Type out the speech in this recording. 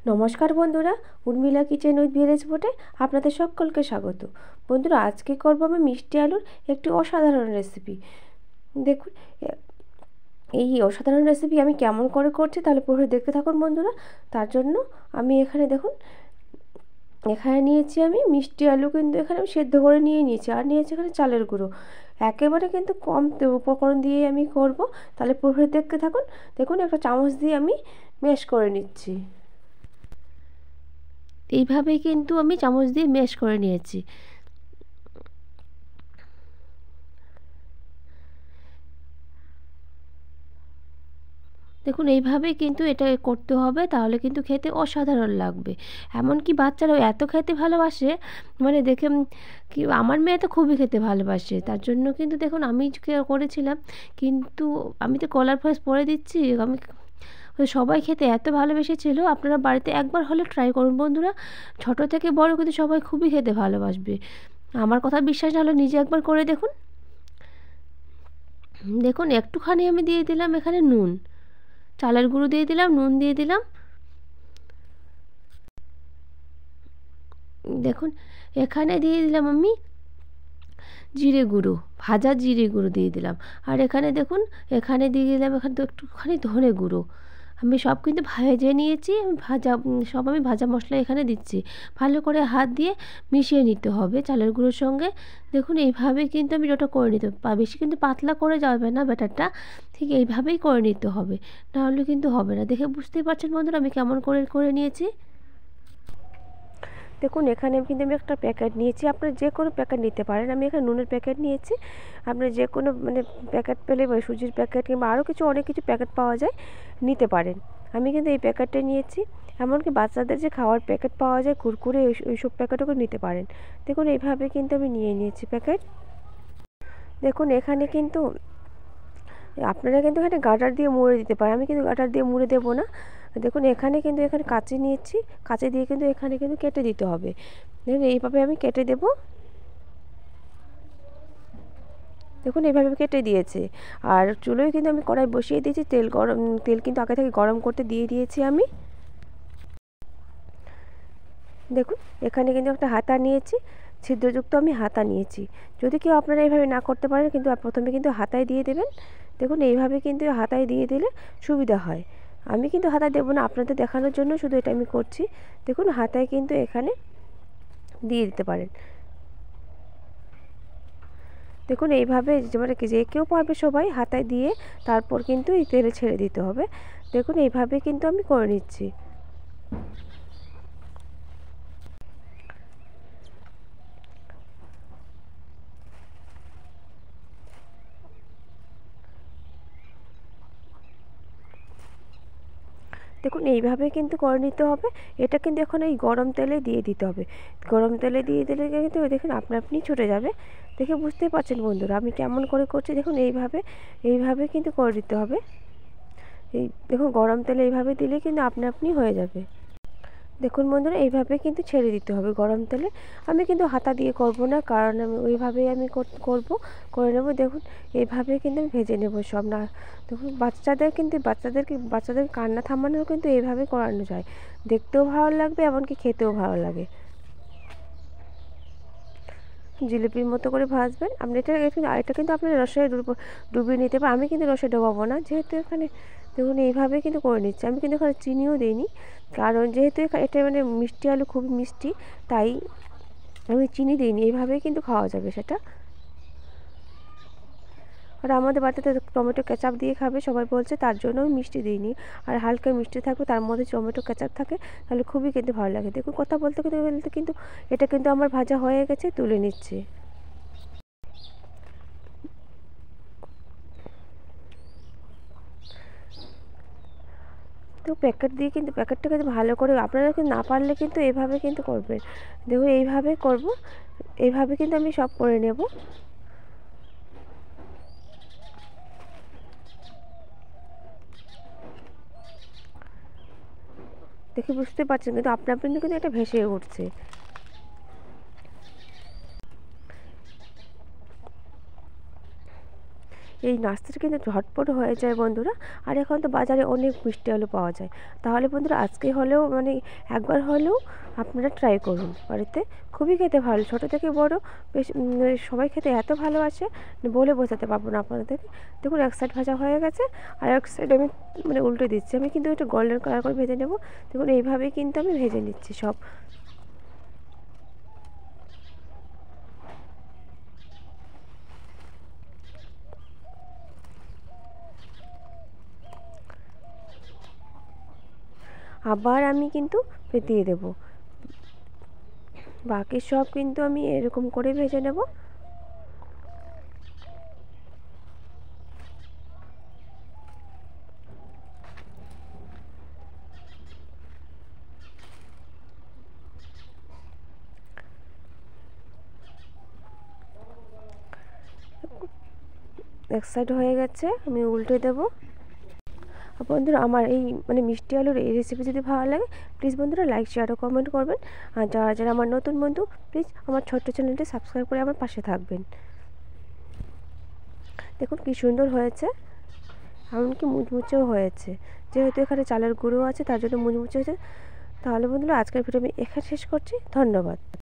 নমস্কার বন্ধুরা, Urmila kitchen with village ফুডে আপনাদের সকলকে স্বাগত। বন্ধুরা, আজকে করব আমি মিষ্টি আলুর একটি অসাধারণ রেসিপি। দেখুন, এই অসাধারণ রেসিপি আমি কেমন করে করছি তাহলে পুরো দেখতে থাকুন বন্ধুরা। তার জন্য আমি এখানে দেখুন, এখানে নিয়েছি আমি মিষ্টি আলু, কিন্তু এখানে আমি সেদ্ধ করে নিয়েছি, আর নিয়েছি এখানে চালের গুঁড়ো। একেবারে কিন্তু কম উপকরণ দিয়ে আমি করব, তাহলে পুরো দেখতে থাকুন। দেখুন, একটা চামচ দিয়ে আমি ম্যাশ করে নিচ্ছি। এইভাবেই কিন্তু আমি চামচ দিয়ে ম্যাশ করে নিয়েছি। দেখুন, এইভাবেই কিন্তু এটা করতে হবে, তাহলে কিন্তু খেতে অসাধারণ লাগবে। এমনকি বাচ্চারাও এত খেতে ভালোবাসে, মানে দেখে কি, আমার মেয়ে তো খুবই খেতে ভালোবাসে। তার জন্য কিন্তু দেখুন আমি করেছিলাম, কিন্তু আমি তো কলার ফয়েস পরে দিচ্ছি। আমি সবাই খেতে এত ভালোবেসেছিল। আপনারা বাড়িতে একবার হলে ট্রাই করুন বন্ধুরা। ছোট থেকে বড় কিন্তু সবাই খুবই খেতে ভালোবাসবে। আমার কথা বিশ্বাস না হলে নিজে একবার করে দেখুন। দেখুন, একটুখানি আমি দিয়ে দিলাম এখানে নুন, চালের গুঁড়ো দিয়ে দিলাম, নুন দিয়ে দিলাম। দেখুন, এখানে দিয়ে দিলাম আমি জিরে গুঁড়ো, ভাজা জিরে গুঁড়ো দিয়ে দিলাম। আর এখানে দেখুন, এখানে দিয়ে দিলাম এখানে তো একটুখানি ধনে গুঁড়ো। আমি সব কিন্তু ভেজে নিয়েছি। সব আমি ভাজা মশলা এখানে দিচ্ছি। ভালো করে হাত দিয়ে মিশিয়ে নিতে হবে চালের গুঁড়োর সঙ্গে। দেখুন, এইভাবে কিন্তু আমি ওটা করে নিতে, বেশি কিন্তু পাতলা করে যাবে না ব্যাটারটা, ঠিক এইভাবেই করে নিতে হবে, নাহলে কিন্তু হবে না। দেখে বুঝতেই পারছেন বন্ধুরা আমি কেমন করে করে নিয়েছি। দেখুন, এখানে কিন্তু আমি একটা প্যাকেট নিয়েছি, আপনারা যে কোনো প্যাকেট নিতে পারেন। আমি এখানে নুনের প্যাকেট নিয়েছি। আপনারা যে কোনো প্যাকেট পেলে, সুজির প্যাকেট কিংবা আরও কিছু অনেক কিছু প্যাকেট পাওয়া যায়, নিতে পারেন। আমি কিন্তু এই প্যাকেটটা নিয়েছি। এমনকি বাচ্চাদের যে খাওয়ার প্যাকেট পাওয়া যায় কুরকুরে, ওইসব প্যাকেটও নিতে পারেন। দেখুন, এইভাবে কিন্তু আমি নিয়ে নিয়েছি প্যাকেট। দেখুন, এখানে কিন্তু আপনারা কিন্তু এখানে গার্ডার দিয়ে মুড়ে দিতে পারেন। আমি কিন্তু গার্ডার দিয়ে মুড়ে দেবো না। দেখুন, এখানে কাঁচি নিয়েছি, কাঁচি দিয়ে কিন্তু এখানে কিন্তু কেটে দিতে হবে। দেখুন, এইভাবে আমি কেটে দেব। দেখুন, এইভাবে কেটে দিয়েছি। আর চুলোয় কিন্তু আমি কড়াই বসিয়ে দিয়েছি, তেল কিন্তু আগে থেকে গরম করতে দিয়ে দিয়েছি আমি। দেখুন, এখানে কিন্তু একটা হাতা নিয়েছি, ছিদ্রযুক্ত আমি হাতা নিয়েছি। যদি কেউ আপনারা এইভাবে না করতে পারেন, কিন্তু প্রথমে কিন্তু হাতায় দিয়ে দেবেন। দেখুন, এইভাবে কিন্তু হাতায় দিয়ে দিলে সুবিধা হয়। আমি কিন্তু হাতায় দেবো না, আপনাদের দেখানোর জন্য শুধু এটা আমি করছি। দেখুন, হাতায় কিন্তু এখানে দিয়ে দিতে পারেন। দেখুন, এইভাবে যে কেউ পারবে সবাই হাতায় দিয়ে তারপর কিন্তু এই তেলে ছেড়ে দিতে হবে। দেখুন, এইভাবে কিন্তু আমি করে নিচ্ছি। দেখুন, এইভাবে কিন্তু করে নিতে হবে। এটা কিন্তু এখন এই গরম তেলে দিয়ে দিতে হবে। গরম তেলে দিয়ে দিলে কিন্তু দেখুন আপনা আপনি ছুটে যাবে। দেখে বুঝতেই পারছেন বন্ধুরা আমি কেমন করে করছি। দেখুন, এইভাবে কিন্তু করে দিতে হবে। এই দেখুন, গরম তেলে এইভাবে দিলে কিন্তু আপনা আপনি হয়ে যাবে। দেখুন বন্ধুরা, এইভাবে কিন্তু ছেড়ে দিতে হবে গরম তেলে। আমি কিন্তু হাতা দিয়ে করব না, কারণ আমি ওইভাবেই আমি করে নেব। দেখুন, এইভাবে কিন্তু আমি ভেজে নেব সব না। দেখুন, বাচ্চাদের কান্না থামানোও কিন্তু এইভাবে করানো যায়। দেখতেও ভালো লাগবে, এমনকি খেতেও ভালো লাগে। জিলিপির মতো করে ভাজবেন আপনি। এটা কিন্তু আপনি রসে ডুবিয়ে নিতে পারেন। আমি কিন্তু রসে ডোবাবো না, যেহেতু এখানে দেখুন এইভাবে কিন্তু করে নিচ্ছি। আমি কিন্তু এখানে চিনিও দিইনি, কারণ যেহেতু এটা মিষ্টি আলু খুবই মিষ্টি, তাই আমি চিনি দিইনি। এইভাবেই কিন্তু খাওয়া যাবে সেটা। আর আমাদের বাড়িতে টমেটো কেচাপ দিয়ে খাবে সবাই বলছে, তার জন্য আমি মিষ্টি দিইনি। আর হালকা মিষ্টি থাকবে, তার মধ্যে টমেটো কেচাপ থাকে, তাহলে খুবই কিন্তু ভালো লাগে। দেখুন, কথা বলতে বলতে কিন্তু এটা কিন্তু আমার ভাজা হয়ে গেছে, তুলে নিচ্ছি। তো প্যাকেটটা কিন্তু ভালো করে, আপনারা কিন্তু না পারলে কিন্তু এভাবে কিন্তু করবেন। দেখুন, এইভাবে করব, এইভাবে কিন্তু আমি সব করে নেব। দেখে বুঝতে পারছেন কিন্তু আপনা আপনি কিন্তু এটা ভেসে উঠছে। এই নাস্তাটা কিন্তু ঝটপট হয়ে যায় বন্ধুরা। আর এখন তো বাজারে অনেক মিষ্টি আলু পাওয়া যায়। তাহলে বন্ধুরা আজকে হলেও মানে একবার হলেও আপনারা ট্রাই করুন বাড়িতে। খুবই খেতে ভালো, ছোটো থেকে বড় বেশ সবাই খেতে এত ভালোবাসে বলে বোঝাতে পারবো না আপনাদেরকে। দেখুন এক সাইড ভাজা হয়ে গেছে, আর এক সাইড আমি মানে উল্টে দিচ্ছি। আমি কিন্তু একটু গোল্ডেন কালার করে ভেজে নেব। দেখুন এইভাবেই কিন্তু আমি ভেজে নিচ্ছি সব। আবার আমি কিন্তু দিয়ে দেবো। বাকি সব কিন্তু আমি এরকম করে ভেজে নেব। এক সাইড হয়ে গেছে, আমি উল্টে দেবো। বন্ধুরা আমার এই মানে মিষ্টি আলুর এই রেসিপি যদি ভালো লাগে প্লিজ বন্ধুরা লাইক শেয়ার ও কমেন্ট করবেন। আর যারা যারা আমার নতুন বন্ধু প্লিজ আমার ছোট্ট চ্যানেলটি সাবস্ক্রাইব করে আমার পাশে থাকবেন। দেখুন কি সুন্দর হয়েছে, এমনকি মুচমুচেও হয়েছে। যেহেতু এখানে চালের গুঁড়ো আছে তার জন্য মুচমুচে হয়েছে। তাহলে বন্ধুরা আজকের ভিডিও আমি এখানে শেষ করছি। ধন্যবাদ।